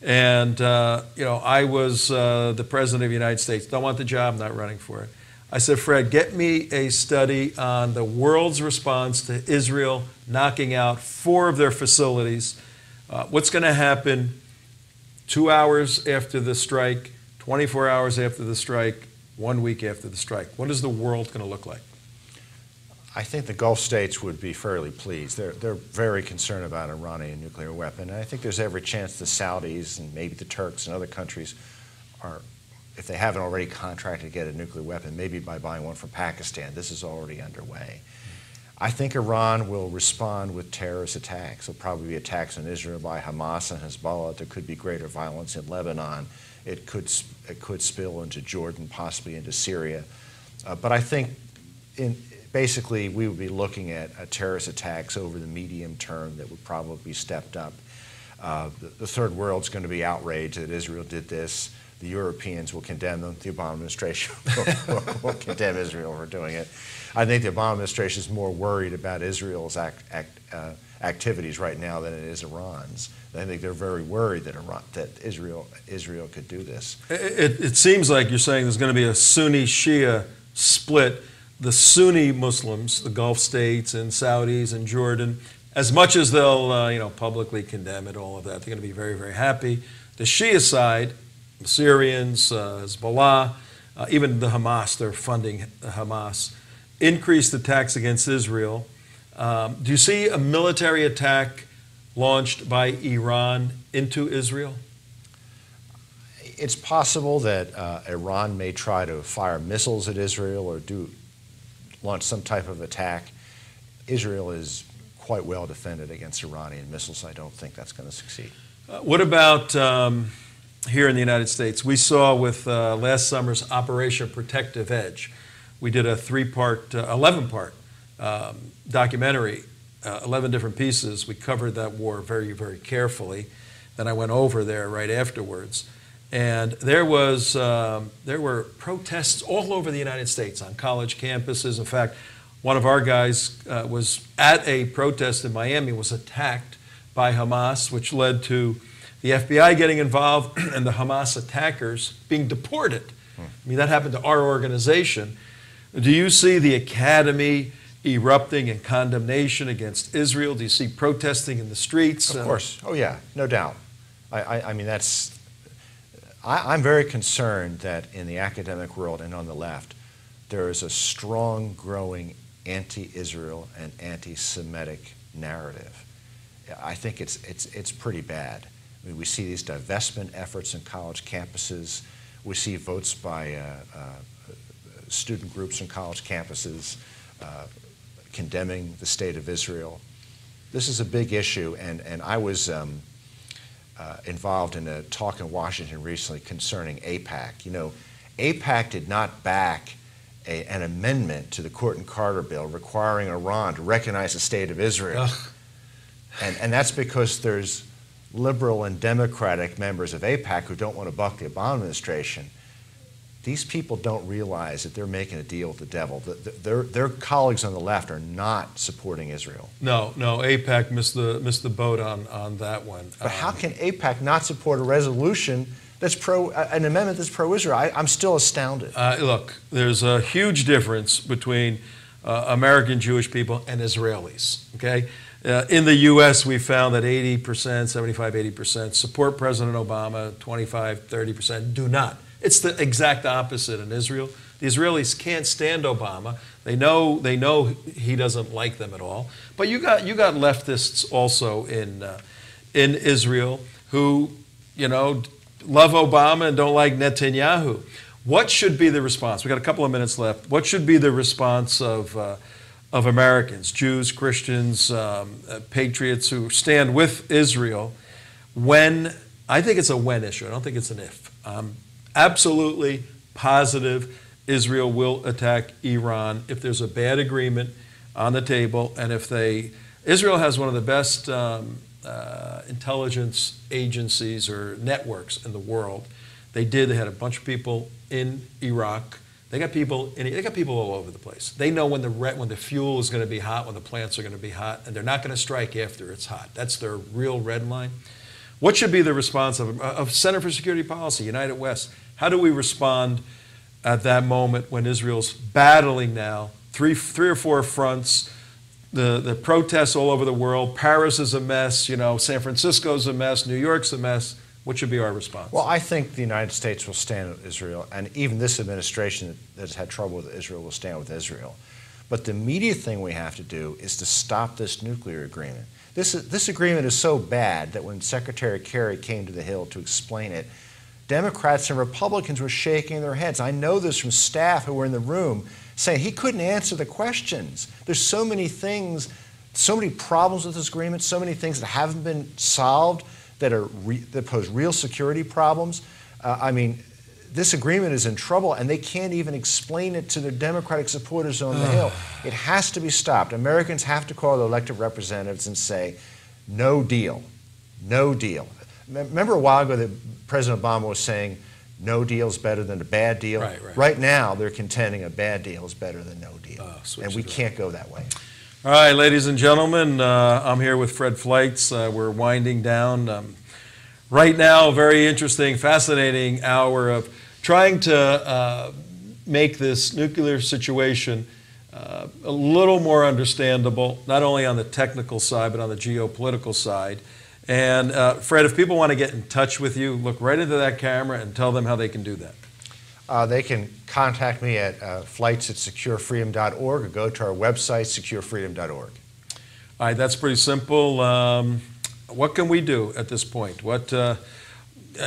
and I was the president of the United States, don't want the job, not running for it. I said, Fred, get me a study on the world's response to Israel knocking out 4 of their facilities. What's going to happen 2 hours after the strike, 24 hours after the strike, 1 week after the strike? What is the world going to look like? I think the Gulf states would be fairly pleased. They're very concerned about Iranian nuclear weapon, and I think there's every chance the Saudis and maybe the Turks and other countries are, if they haven't already contracted to get a nuclear weapon, maybe by buying one from Pakistan. This is already underway. I think Iran will respond with terrorist attacks. There'll probably be attacks on Israel by Hamas and Hezbollah. There could be greater violence in Lebanon. It could spill into Jordan, possibly into Syria. But I think basically we would be looking at terrorist attacks over the medium term that would probably be stepped up. The third world's going to be outraged that Israel did this. The Europeans will condemn them. The Obama administration will condemn Israel for doing it. I think the Obama administration is more worried about Israel's activities right now than it is Iran's. I think they're very worried that Israel could do this. It seems like you're saying there's going to be a Sunni-Shia split. The Sunni Muslims, the Gulf states and Saudis and Jordan, as much as they'll publicly condemn it, all of that, they're going to be very, very happy. The Shia side, the Syrians, Hezbollah, even the Hamas, they're funding Hamas, increased attacks against Israel. Do you see a military attack launched by Iran into Israel? It's possible that Iran may try to fire missiles at Israel or launch some type of attack. Israel is quite well defended against Iranian missiles. I don't think that's going to succeed. What about here in the United States? We saw with last summer's Operation Protective Edge. We did a 11-part documentary, 11 different pieces. We covered that war very, very carefully. Then I went over there right afterwards. And there were protests all over the United States on college campuses. In fact, one of our guys was at a protest in Miami, was attacked by Hamas, which led to the FBI getting involved and the Hamas attackers being deported. I mean, that happened to our organization. Do you see the academy erupting in condemnation against Israel? Do you see protesting in the streets? Of course. Oh, yeah, no doubt. I mean, I'm very concerned that in the academic world and on the left, there is a strong, growing anti-Israel and anti-Semitic narrative. I think it's pretty bad. I mean, we see these divestment efforts in college campuses. We see votes by student groups on college campuses condemning the state of Israel. This is a big issue, and I was involved in a talk in Washington recently concerning AIPAC. You know, AIPAC did not back an amendment to the Court and Carter bill requiring Iran to recognize the state of Israel. And that's because there's liberal and democratic members of AIPAC who don't want to buck the Obama administration. These people don't realize that they're making a deal with the devil. Their colleagues on the left are not supporting Israel. No, AIPAC missed the boat on that one. But how can AIPAC not support a resolution that's an amendment that's pro-Israel? I'm still astounded. Look, there's a huge difference between American Jewish people and Israelis, okay? In the U.S., we found that 80%, 75, 80% support President Obama, 25, 30% do not. It's the exact opposite in Israel. The Israelis can't stand Obama. They know he doesn't like them at all. But you got leftists also in Israel who, love Obama and don't like Netanyahu. What should be the response? We've got a couple of minutes left. What should be the response of Americans, Jews, Christians, patriots who stand with Israel when, I think it's a when issue, I don't think it's an if. Absolutely positive Israel will attack Iran if there's a bad agreement on the table, and if Israel has one of the best intelligence agencies or networks in the world. They had a bunch of people in Iraq. They got people all over the place. They know when the fuel is going to be hot, when the plants are going to be hot, and they're not going to strike after it's hot. That's their real red line. What should be the response of Center for Security Policy, United West? How do we respond at that moment when Israel's battling now three or four fronts? The protests all over the world. Paris is a mess. San Francisco's a mess. New York's a mess. What should be our response? Well, I think the United States will stand with Israel, and even this administration that's had trouble with Israel will stand with Israel. But the immediate thing we have to do is to stop this nuclear agreement. This agreement is so bad that when Secretary Kerry came to the Hill to explain it, Democrats and Republicans were shaking their heads. I know this from staff who were in the room saying he couldn't answer the questions. There's so many things, so many problems with this agreement, so many things that haven't been solved that pose real security problems. This agreement is in trouble, and they can't even explain it to their Democratic supporters on the Hill. It has to be stopped. Americans have to call their elected representatives and say, no deal, no deal. Remember a while ago that President Obama was saying, no deal is better than a bad deal? Right. Right now, they're contending a bad deal is better than no deal. And we can't go that way. All right, ladies and gentlemen, I'm here with Fred Fleitz. We're winding down. Right now, very interesting, fascinating hour of trying to make this nuclear situation a little more understandable, not only on the technical side, but on the geopolitical side. And Fred, if people want to get in touch with you, look right into that camera and tell them how they can do that. They can contact me at fleitz@securefreedom.org or go to our website, securefreedom.org. All right, that's pretty simple. What can we do at this point? What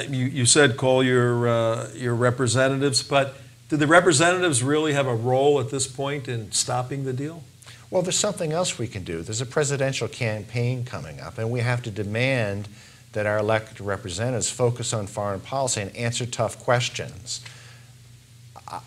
you said call your representatives, but do the representatives really have a role at this point in stopping the deal? Well, there's something else we can do. There's a presidential campaign coming up, and we have to demand that our elected representatives focus on foreign policy and answer tough questions.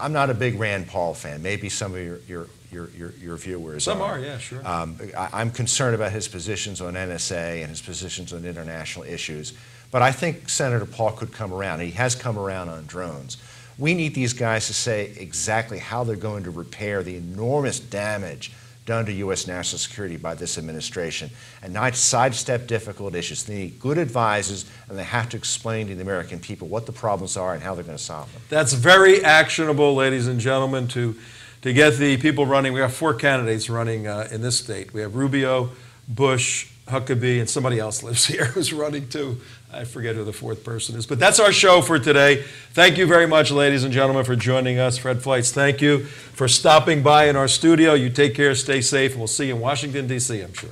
I'm not a big Rand Paul fan. Maybe some of your viewers Some are, yeah, sure. I'm concerned about his positions on NSA and his positions on international issues. But I think Senator Paul could come around. He has come around on drones. We need these guys to say exactly how they're going to repair the enormous damage done to U.S. national security by this administration and not sidestep difficult issues. They need good advisors, and they have to explain to the American people what the problems are and how they're going to solve them. That's very actionable, ladies and gentlemen, to get the people running. We have 4 candidates running in this state. We have Rubio, Bush, Huckabee, and somebody else lives here who's running too. I forget who the 4th person is. But that's our show for today. Thank you very much, ladies and gentlemen, for joining us. Fred Fleitz, thank you for stopping by in our studio. You take care, stay safe, and we'll see you in Washington, D.C., I'm sure.